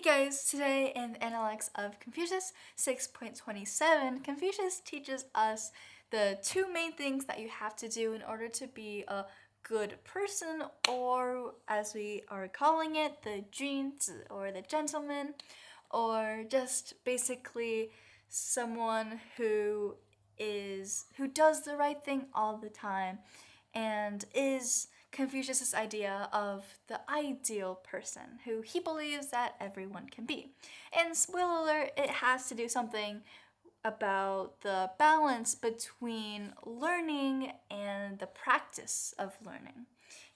guys, today in Analects of Confucius 6.27, Confucius teaches us the two main things that you have to do in order to be a good person, or as we are calling it, the 君子, or the gentleman, or just basically someone who does the right thing all the time and is Confucius' idea of the ideal person who he believes that everyone can be. And spoiler alert, it has to do something about the balance between learning and the practice of learning.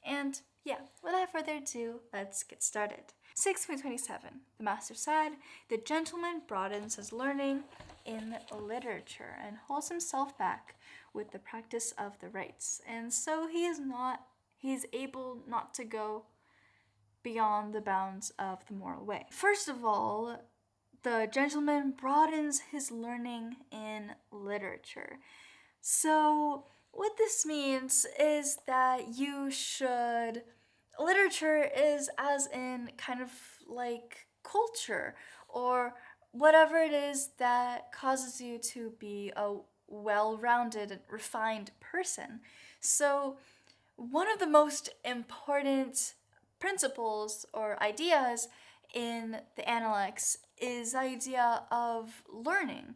And yeah, without further ado, let's get started. 6.27, the master said, "The gentleman broadens his learning in literature and holds himself back with the practice of the rites." And so he's able not to go beyond the bounds of the moral way. First of all, the gentleman broadens his learning in literature. So what this means is that literature is as in kind of like culture or whatever it is that causes you to be a well-rounded and refined person. So one of the most important principles or ideas in the Analects is the idea of learning,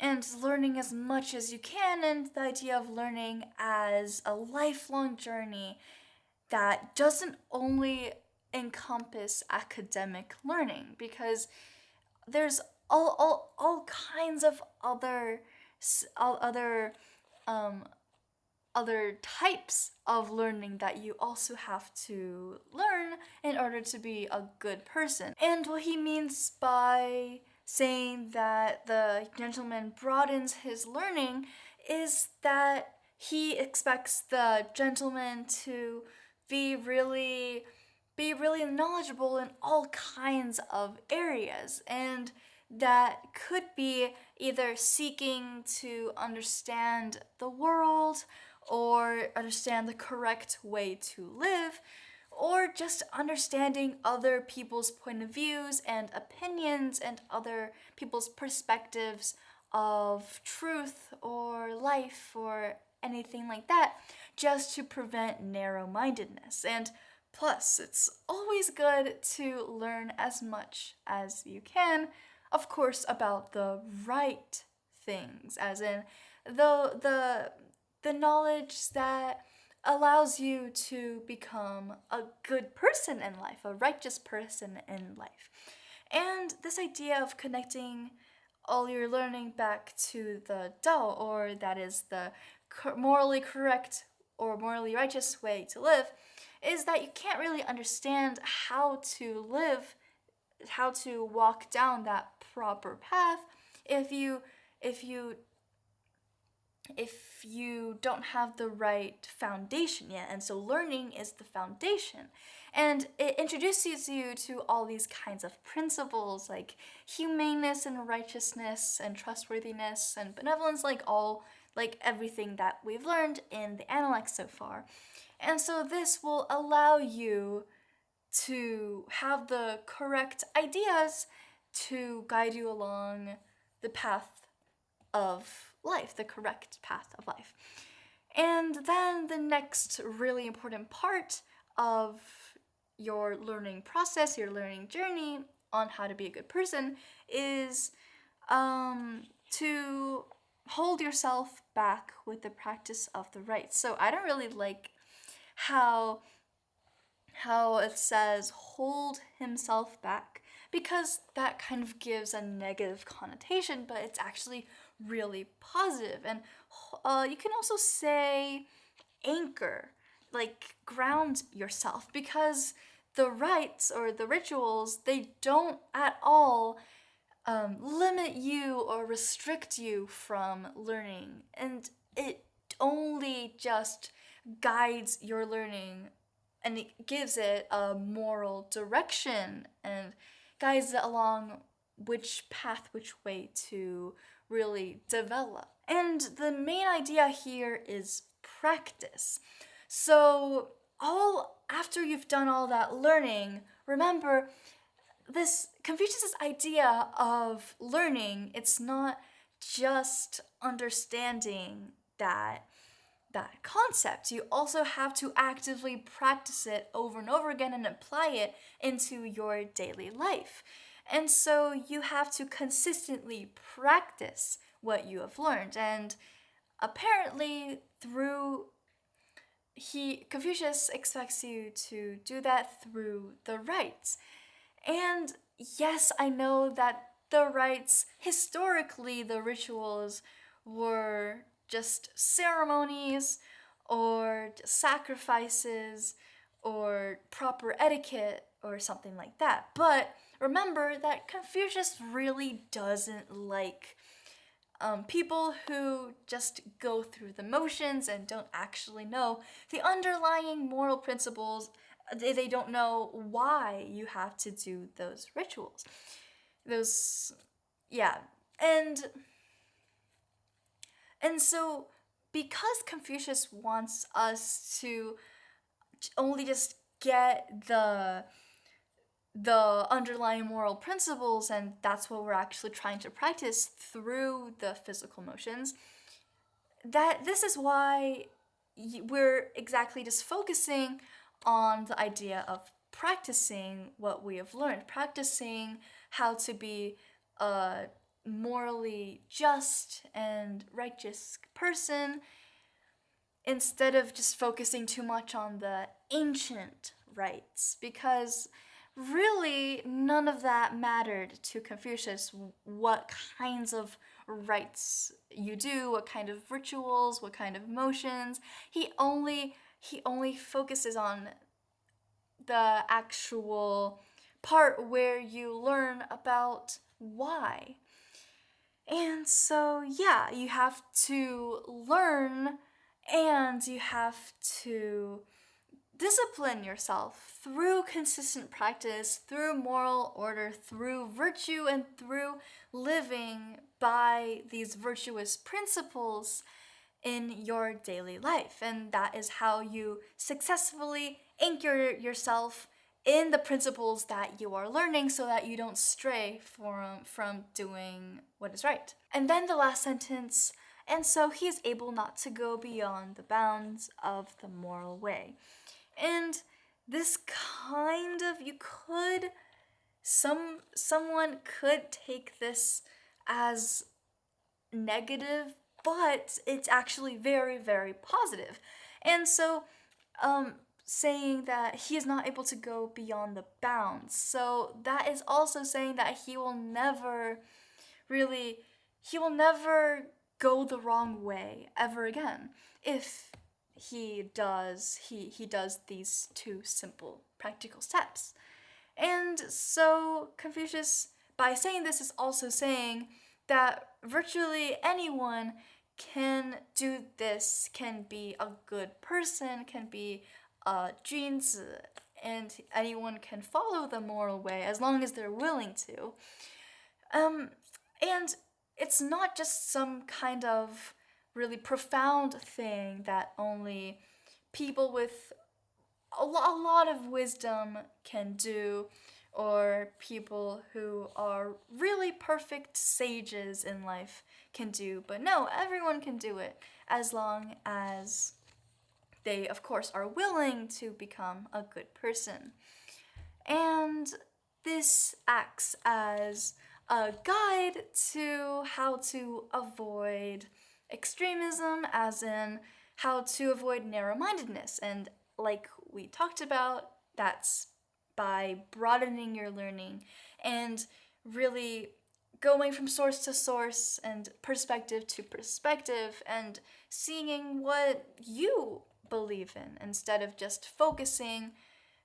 and learning as much as you can, and the idea of learning as a lifelong journey that doesn't only encompass academic learning, because there's all kinds of other types of learning that you also have to learn in order to be a good person. And what he means by saying that the gentleman broadens his learning is that he expects the gentleman to be really knowledgeable in all kinds of areas, and that could be either seeking to understand the world or understand the correct way to live, or just understanding other people's point of views and opinions and other people's perspectives of truth or life or anything like that, just to prevent narrow-mindedness. And plus, it's always good to learn as much as you can, of course, about the right things, as in the knowledge that allows you to become a good person in life, a righteous person in life. And this idea of connecting all your learning back to the Dao, or that is the morally correct or morally righteous way to live, is that you can't really understand how to live, how to walk down that proper path if you don't have the right foundation yet. And so learning is the foundation, and it introduces you to all these kinds of principles like humaneness and righteousness and trustworthiness and benevolence, like everything that we've learned in the Analects so far. And so this will allow you to have the correct ideas to guide you along the path of life, the correct path of life. And then the next really important part of your learning process, your learning journey on how to be a good person, is to hold yourself back with the practice of the rites. So I don't really like how it says hold himself back, because that kind of gives a negative connotation, but it's actually really positive. And you can also say anchor, like ground yourself, because the rites or the rituals, they don't at all limit you or restrict you from learning, and it only just guides your learning, and it gives it a moral direction and guides it along which way to really develop. And the main idea here is practice. So after you've done all that learning, remember, this Confucius's idea of learning, it's not just understanding that concept. You also have to actively practice it over and over again and apply it into your daily life. And so you have to consistently practice what you have learned. And apparently Confucius expects you to do that through the rites. And yes, I know that the rites, historically, the rituals were just ceremonies or sacrifices or proper etiquette or something like that. But remember that Confucius really doesn't like people who just go through the motions and don't actually know the underlying moral principles. They don't know why you have to do those rituals. Yeah. And so because Confucius wants us to only just get the underlying moral principles, and that's what we're actually trying to practice through the physical motions, that this is why we're exactly just focusing on the idea of practicing what we have learned, practicing how to be a morally just and righteous person, instead of just focusing too much on the ancient rites, because really none of that mattered to Confucius. What kinds of rites you do, what kind of rituals, what kind of motions. He only focuses on the actual part where you learn about why. And so, yeah, you have to learn and you have to discipline yourself through consistent practice, through moral order, through virtue, and through living by these virtuous principles in your daily life. And that is how you successfully anchor yourself in the principles that you are learning so that you don't stray from doing what is right. And then the last sentence, and so he is able not to go beyond the bounds of the moral way. And this kind of, someone could take this as negative, but it's actually very, very positive. And so, saying that he is not able to go beyond the bounds. So that is also saying that he will never go the wrong way ever again if he does these two simple practical steps. And so Confucius, by saying this, is also saying that virtually anyone can do this, can be a good person, can be a 君子, and anyone can follow the moral way as long as they're willing to. And it's not just some kind of really profound thing that only people with a lot of wisdom can do, or people who are really perfect sages in life can do. But no, everyone can do it as long as they, of course, are willing to become a good person. And this acts as a guide to how to avoid extremism, as in how to avoid narrow-mindedness. And like we talked about, that's by broadening your learning and really going from source to source and perspective to perspective and seeing what you believe in instead of just focusing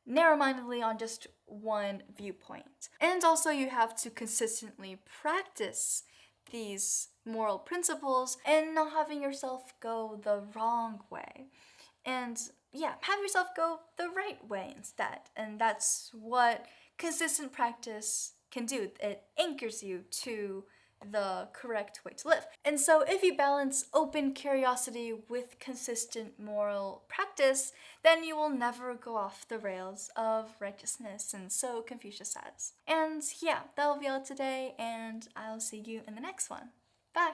narrow-mindedly on just one viewpoint. And also you have to consistently practice these moral principles and not having yourself go the wrong way. And yeah, have yourself go the right way instead. And that's what consistent practice can do. It anchors you to the correct way to live. And so if you balance open curiosity with consistent moral practice, then you will never go off the rails of righteousness, and so Confucius says. And yeah, that'll be all today, and I'll see you in the next one. Bye!